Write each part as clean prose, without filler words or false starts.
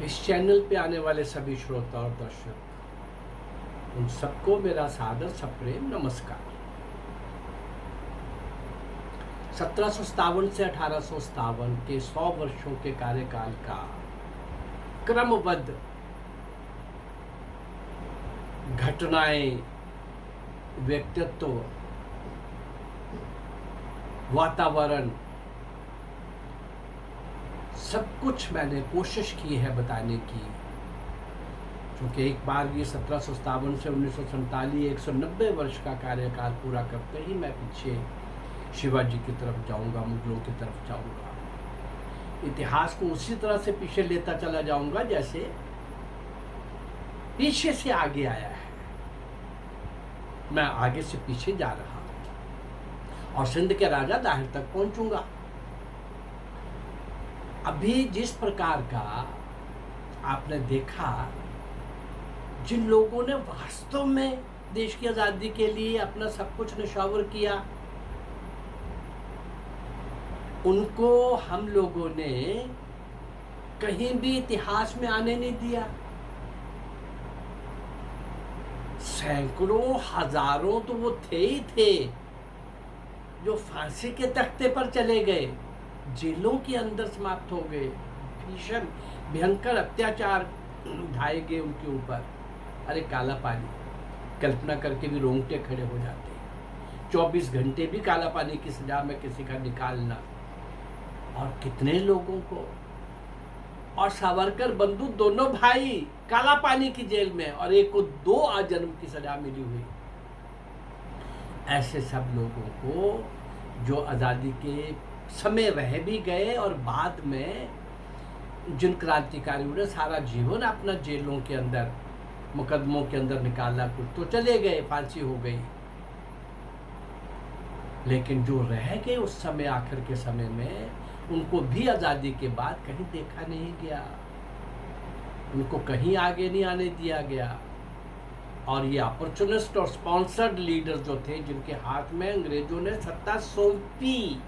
इस चैनल पे आने वाले सभी श्रोता और दर्शक उन सबको मेरा सादर सप्रेम नमस्कार। 1757 से 1857 के 100 वर्षों के कार्यकाल का क्रमबद्ध घटनाएं, व्यक्तित्व, वातावरण, सब कुछ मैंने कोशिश की है बताने की। क्योंकि एक बार ये 1757 से 1947 190 वर्ष का कार्यकाल पूरा करते ही मैं पीछे शिवाजी की तरफ जाऊंगा, मुगलों की तरफ जाऊंगा। इतिहास को उसी तरह से पीछे लेता चला जाऊंगा जैसे पीछे से आगे आया है। मैं आगे से पीछे जा रहा हूं और सिंध के राजा दाहिर तक पहुंचूंगा। अभी जिस प्रकार का आपने देखा, जिन लोगों ने वास्तव में देश की आजादी के लिए अपना सब कुछ न्यौछावर किया, उनको हम लोगों ने कहीं भी इतिहास में आने नहीं दिया। सैकड़ों हजारों तो वो थे ही थे जो फांसी के तख्ते पर चले गए, जेलों के अंदर समाप्त हो गए, भीषण भयंकर अत्याचार ढाए गए उनके ऊपर। अरे काला पानी कल्पना करके भी रोंगटे खड़े हो जाते हैं। 24 घंटे भी काला पानी की सजा में किसी का निकालना, और कितने लोगों को। और सावरकर बंधु दोनों भाई काला पानी की जेल में, और एक को 2 आजन्म की सजा मिली हुई। ऐसे सब लोगों को जो आज़ादी के समय रह भी गए और बाद में जिन क्रांतिकारियों ने सारा जीवन अपना जेलों के अंदर, मुकदमों के अंदर निकाला, कुछ तो चले गए, फांसी हो गई, लेकिन जो रह गए उस समय, आखिर के समय में, उनको भी आज़ादी के बाद कहीं देखा नहीं गया, उनको कहीं आगे नहीं आने दिया गया। और ये अपॉर्चुनिस्ट और स्पॉन्सर्ड लीडर जो थे, जिनके हाथ में अंग्रेजों ने सत्ता सौंपी,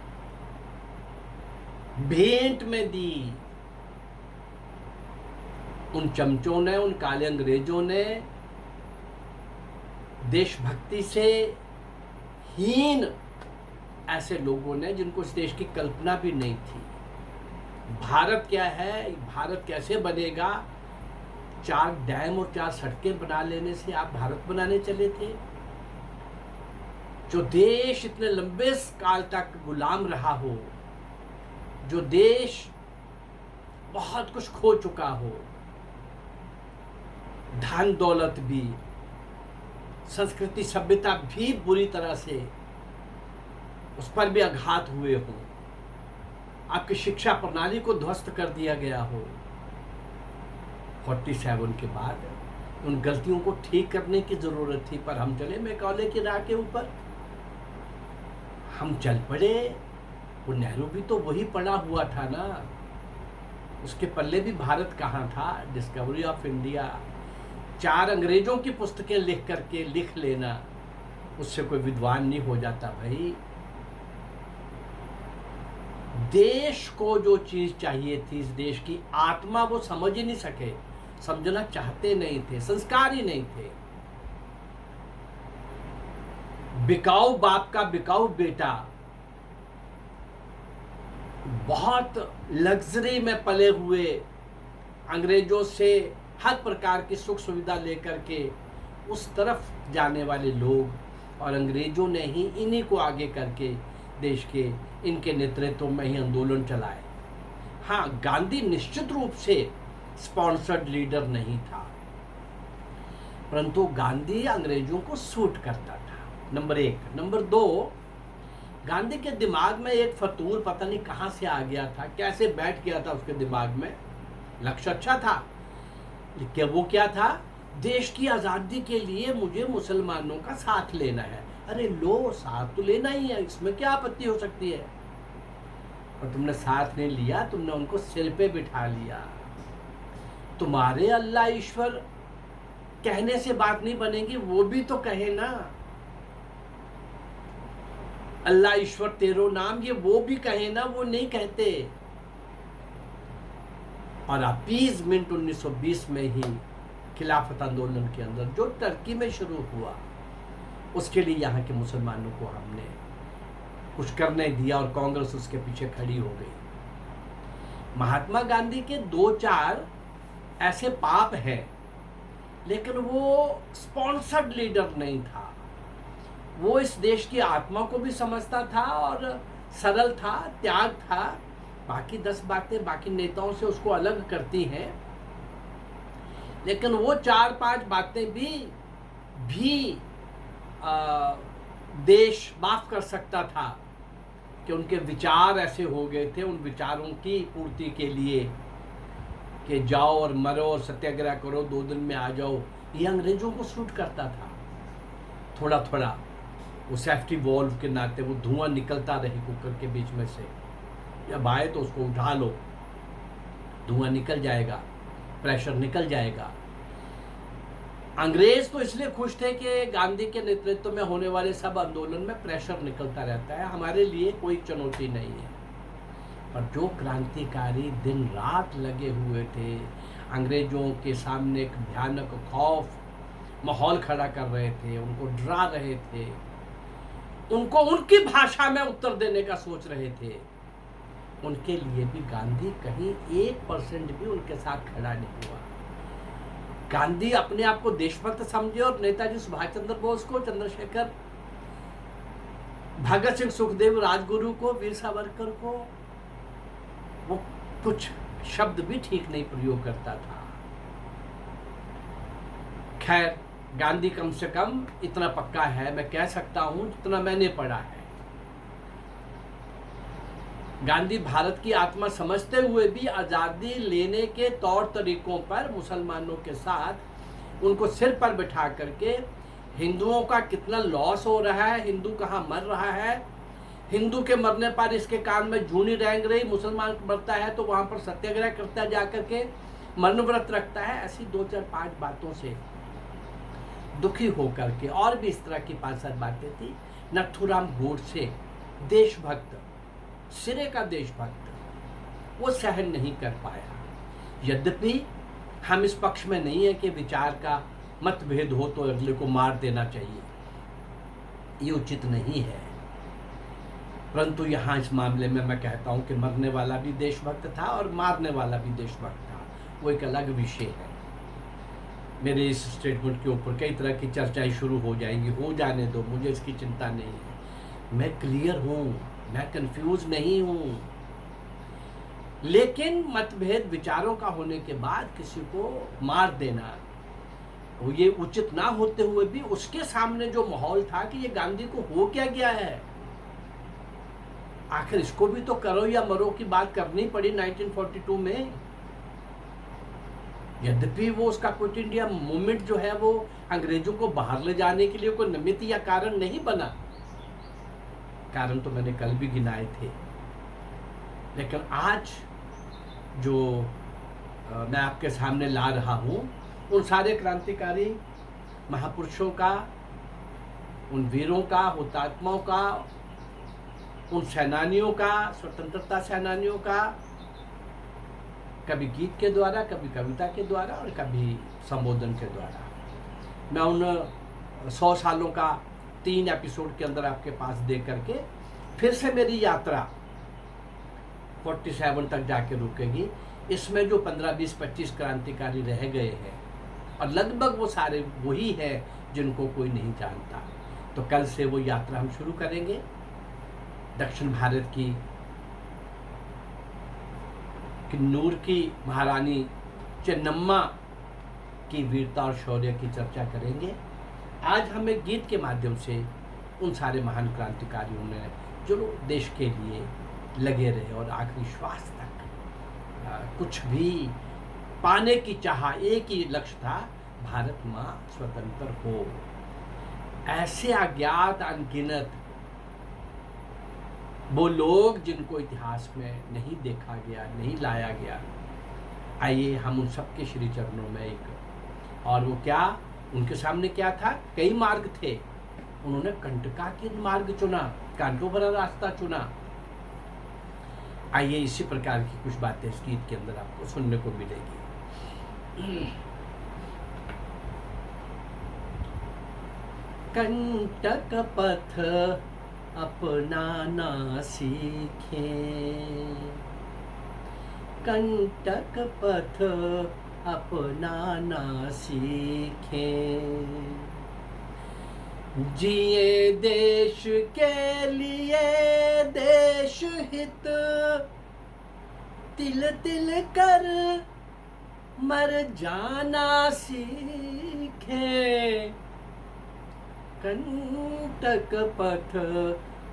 भेंट में दी, उन चमचों ने, उन काले अंग्रेजों ने देशभक्ति से हीन ऐसे लोगों ने, जिनको इस देश की कल्पना भी नहीं थी। भारत क्या है, भारत कैसे बनेगा, 4 डैम और 4 सड़कें बना लेने से आप भारत बनाने चले थे? जो देश इतने लंबे काल तक गुलाम रहा हो, जो देश बहुत कुछ खो चुका हो, धन दौलत भी, संस्कृति सभ्यता भी बुरी तरह से उस पर भी आघात हुए हो, आपकी शिक्षा प्रणाली को ध्वस्त कर दिया गया हो, 47 के बाद उन गलतियों को ठीक करने की जरूरत थी। पर हम चले मैकॉले की राह के ऊपर, हम चल पड़े। वो नेहरू भी तो वही पड़ा हुआ था ना, उसके पल्ले भी भारत कहाँ था? डिस्कवरी ऑफ इंडिया, 4 अंग्रेजों की पुस्तकें लिख करके लिख लेना, उससे कोई विद्वान नहीं हो जाता भाई। देश को जो चीज चाहिए थी, इस देश की आत्मा, वो समझ ही नहीं सके, समझना चाहते नहीं थे, संस्कार ही नहीं थे। बिकाऊ बाप का बिकाऊ बेटा, बहुत लग्जरी में पले हुए, अंग्रेजों से हर प्रकार की सुख सुविधा लेकर के उस तरफ जाने वाले लोग, और अंग्रेजों ने ही इन्हीं को आगे करके देश के, इनके नेतृत्व में ही आंदोलन चलाए। हाँ, गांधी निश्चित रूप से स्पॉन्सर्ड लीडर नहीं था, परंतु गांधी अंग्रेजों को सूट करता था, नंबर 1। नंबर 2, गांधी के दिमाग में एक फतूर पता नहीं कहां से आ गया था, कैसे बैठ गया था उसके दिमाग में। लक्ष्य अच्छा था, लेकिन वो क्या था? देश की आजादी के लिए मुझे मुसलमानों का साथ लेना है। अरे लो, साथ तो लेना ही है, इसमें क्या आपत्ति हो सकती है? और तुमने साथ नहीं लिया, तुमने उनको सिर पे बिठा लिया। तुम्हारे अल्लाह ईश्वर कहने से बात नहीं बनेगी, वो भी तो कहे ना, अल्लाह ईश्वर तेरो नाम, ये वो भी कहे ना, वो नहीं कहते। और अपीजमेंट 1920 में ही खिलाफत आंदोलन के अंदर जो टर्की में शुरू हुआ, उसके लिए यहाँ के मुसलमानों को हमने कुछ करने दिया और कांग्रेस उसके पीछे खड़ी हो गई। महात्मा गांधी के 2-4 ऐसे पाप हैं, लेकिन वो स्पॉन्सर्ड लीडर नहीं था। वो इस देश की आत्मा को भी समझता था और सरल था, त्याग था। बाकी 10 बातें बाकी नेताओं से उसको अलग करती हैं, लेकिन वो 4-5 बातें भी देश माफ कर सकता था कि उनके विचार ऐसे हो गए थे। उन विचारों की पूर्ति के लिए कि जाओ और मरो और सत्याग्रह करो, 2 दिन में आ जाओ, ये अंग्रेजों को सूट करता था। थोड़ा थोड़ा वो सेफ्टी वॉल्व के नाते वो धुआं निकलता रहे कुकर के बीच में से, जब आए तो उसको उठा लो, धुआं निकल जाएगा, प्रेशर निकल जाएगा। अंग्रेज तो इसलिए खुश थे कि गांधी के नेतृत्व में होने वाले सब आंदोलन में प्रेशर निकलता रहता है, हमारे लिए कोई चुनौती नहीं है। पर जो क्रांतिकारी दिन रात लगे हुए थे, अंग्रेजों के सामने एक भयानक खौफ माहौल खड़ा कर रहे थे, उनको डरा रहे थे, उनको उनकी भाषा में उत्तर देने का सोच रहे थे, उनके लिए भी गांधी कहीं 1% भी उनके साथ खड़ा नहीं हुआ। गांधी अपने आप को देशभक्त समझे और नेताजी सुभाष चंद्र बोस को, चंद्रशेखर, भगत सिंह, सुखदेव, राजगुरु को, वीर सावरकर को वो कुछ शब्द भी ठीक नहीं प्रयोग करता था। खैर, गांधी कम से कम इतना पक्का है, मैं कह सकता हूं जितना मैंने पढ़ा है। गांधी भारत की आत्मा समझते हुए भी आज़ादी लेने के तौर तरीकों पर मुसलमानों के साथ उनको सिर पर बिठा करके हिंदुओं का कितना लॉस हो रहा है, हिंदू कहाँ मर रहा है, हिंदू के मरने पर इसके कान में जूनी रेंग रही, मुसलमान मरता है तो वहाँ पर सत्याग्रह करता है, जा करके मरण व्रत रखता है, ऐसी 2-4-5 बातों से दुखी होकर के, और भी इस तरह की 5-7 बातें थी। नथुराम गोडसे, देशभक्त, सिरे का देशभक्त, वो सहन नहीं कर पाया। यद्यपि हम इस पक्ष में नहीं है कि विचार का मतभेद हो तो अगले को मार देना चाहिए, ये उचित नहीं है, परंतु यहाँ इस मामले में मैं कहता हूँ कि मरने वाला भी देशभक्त था और मारने वाला भी देशभक्त था, वो एक अलग विषय है। मेरे इस स्टेटमेंट के ऊपर कई तरह की चर्चाएं शुरू हो जाएंगी, हो जाने दो, मुझे इसकी चिंता नहीं है, मैं क्लियर हूँ, मैं कंफ्यूज नहीं हूँ। लेकिन मतभेद विचारों का होने के बाद किसी को मार देना, वो ये उचित ना होते हुए भी उसके सामने जो माहौल था कि ये गांधी को हो क्या गया है, आखिर इसको भी तो करो या मरो की बात करनी पड़ी 1942 में। यद्यपि वो उसका क्विट इंडिया मूवमेंट जो है वो अंग्रेजों को बाहर ले जाने के लिए कोई निमित्त या कारण नहीं बना, कारण तो मैंने कल भी गिनाए थे। लेकिन आज जो मैं आपके सामने ला रहा हूँ, उन सारे क्रांतिकारी महापुरुषों का, उन वीरों का, हुतात्माओं का, उन सेनानियों का, स्वतंत्रता सेनानियों का, कभी गीत के द्वारा, कभी कविता के द्वारा और कभी संबोधन के द्वारा, मैं उन 100 सालों का 3 एपिसोड के अंदर आपके पास दे करके फिर से मेरी यात्रा 47 तक जाके रुकेगी। इसमें जो 15, 20, 25 क्रांतिकारी रह गए हैं और लगभग वो सारे वही हैं जिनको कोई नहीं जानता, तो कल से वो यात्रा हम शुरू करेंगे। दक्षिण भारत की किन्नूर की महारानी चेन्नम्मा की वीरता और शौर्य की चर्चा करेंगे। आज हम एक गीत के माध्यम से उन सारे महान क्रांतिकारियों ने जो देश के लिए लगे रहे और आखिरी श्वास तक कुछ भी पाने की चाह, एक ही लक्ष्य था, भारत माँ स्वतंत्र हो। ऐसे अज्ञात अनगिनत वो लोग जिनको इतिहास में नहीं देखा गया, नहीं लाया गया, आइए हम उन सबके श्री चरणों में एक, और वो क्या, उनके सामने क्या था, कई मार्ग थे, उन्होंने कंटका के मार्ग चुना, कांटों भरा रास्ता चुना। आइए इसी प्रकार की कुछ बातें इस गीत के अंदर आपको सुनने को मिलेगी। कंटक पथ अपनाना सीखे, कंटक पथ अपनाना सीखे, जिए देश के लिए देश हित, तिल तिल कर मर जाना सीखे, कंटक पथ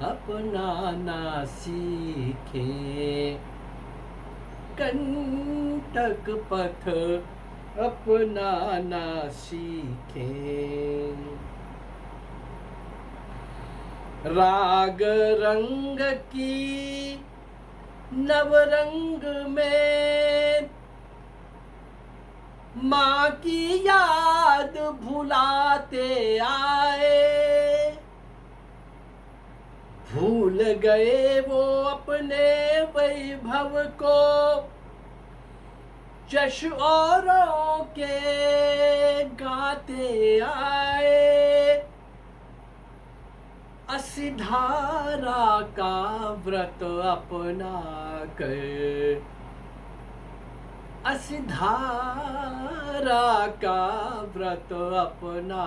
अपनाना सीखे, कंटक पथ अपनाना सीखे। राग रंग की नवरंग में माँ की याद भुलाते आए, भूल गए वो अपने वैभव को, जश औरों के गाते आए, असिधारा का व्रत अपना कर, असिधारा का व्रत अपना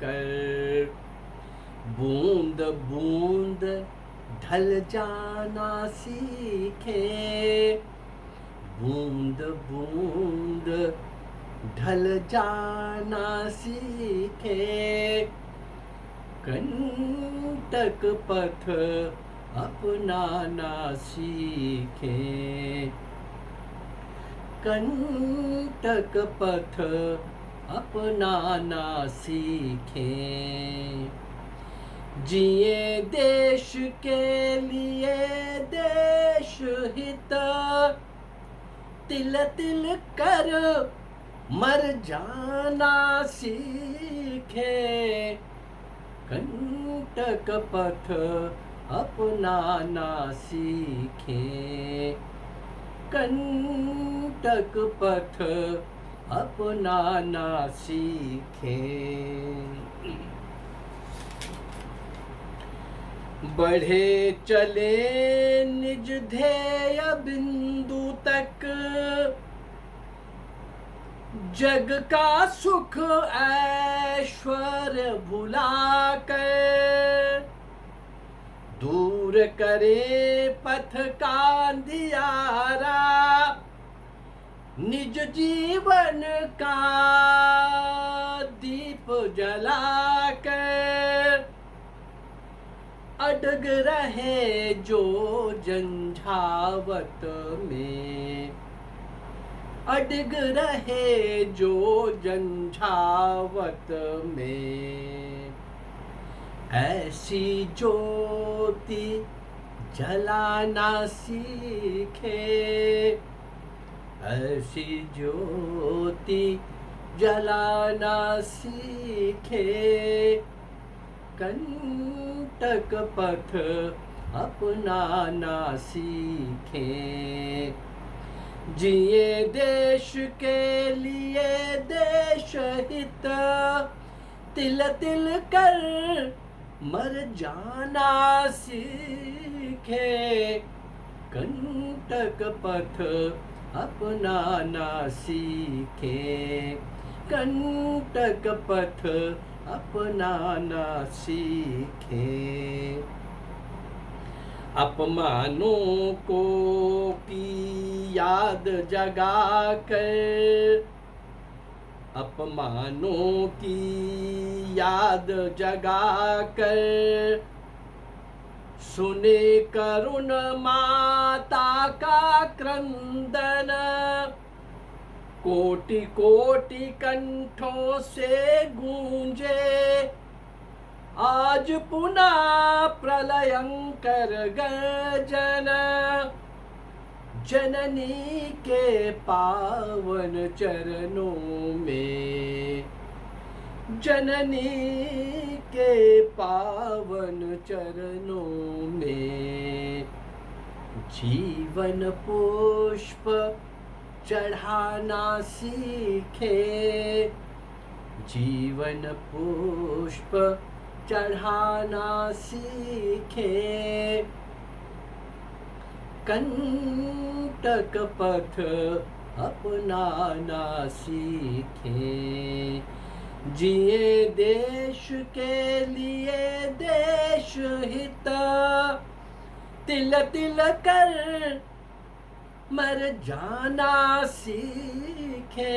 कर, बूंद बूंद ढल जाना सीखे, बूंद बूंद ढल जाना सीखे, कंटक पथ अपनाना सीखे, कंटक पथ अपनाना सीखे, जिए देश के लिए देश हित, तिल तिल कर मर जाना सीखे, कंटक पथ अपनाना सीखे, कंटक पथ अपनाना सीखे। बढ़े चले निज ध्येय बिंदु तक, जग का सुख ऐश्वर्य भुलाकर, दूर करे पथ का अंधियारा, निज जीवन का दीप जलाकर, अडग रहे जो झंझावत में, अडग रहे जो झंझावत में, ऐसी ज्योति जलाना सीखे, ऐसी ज्योति जलाना सीखे, कंटक पथ अपनाना सीखे, जिए देश के लिए देश हित, तिल तिल कर मर जाना सीखे, कंटक पथ अपनाना सीखे, कंटक पथ अपनाना सीखे। अपमानों को की याद जगा कर, अपमानों की याद जगा कर, सुने करुण माता का क्रंदन, कोटि कोटि कंठों से गूंजे, आज पुनः प्रलयंकर गर्जन, जननी के पावन चरणों में, जननी के पावन चरणों में, जीवन पुष्प चढ़ाना सीखे, जीवन पुष्प चढ़ाना सीखे, कंटक पथ अपनाना सीखे, जिए देश के लिए देश हित, तिल तिल कर मर जाना सीखे,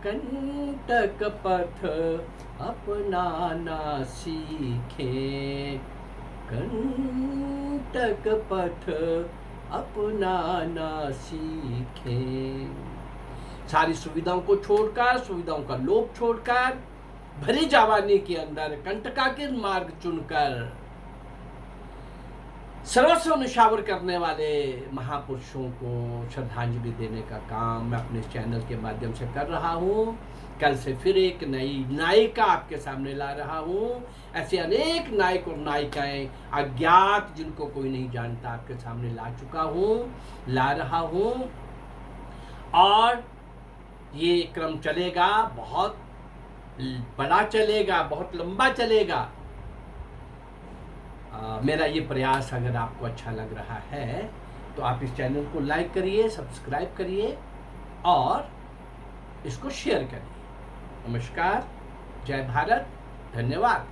कंटक पथ अपनाना सीखे, कंटक पथ अपनाना सीखे। सारी सुविधाओं को छोड़कर, सुविधाओं का लोभ छोड़कर, भरी जवानी के अंदर कंटकाकीर्ण मार्ग चुनकर सर्वस्व निशावर करने वाले महापुरुषों को श्रद्धांजलि देने का काम मैं अपने चैनल के माध्यम से कर रहा हूँ। कल से फिर एक नई नायिका आपके सामने ला रहा हूँ। ऐसे अनेक नायक और नायिकाएं अज्ञात जिनको कोई नहीं जानता आपके सामने ला चुका हूँ, ला रहा हूँ, और ये क्रम चलेगा, बहुत बड़ा चलेगा, बहुत लंबा चलेगा। मेरा ये प्रयास अगर आपको अच्छा लग रहा है तो आप इस चैनल को लाइक करिए, सब्सक्राइब करिए और इसको शेयर करिए। नमस्कार, जय भारत, धन्यवाद।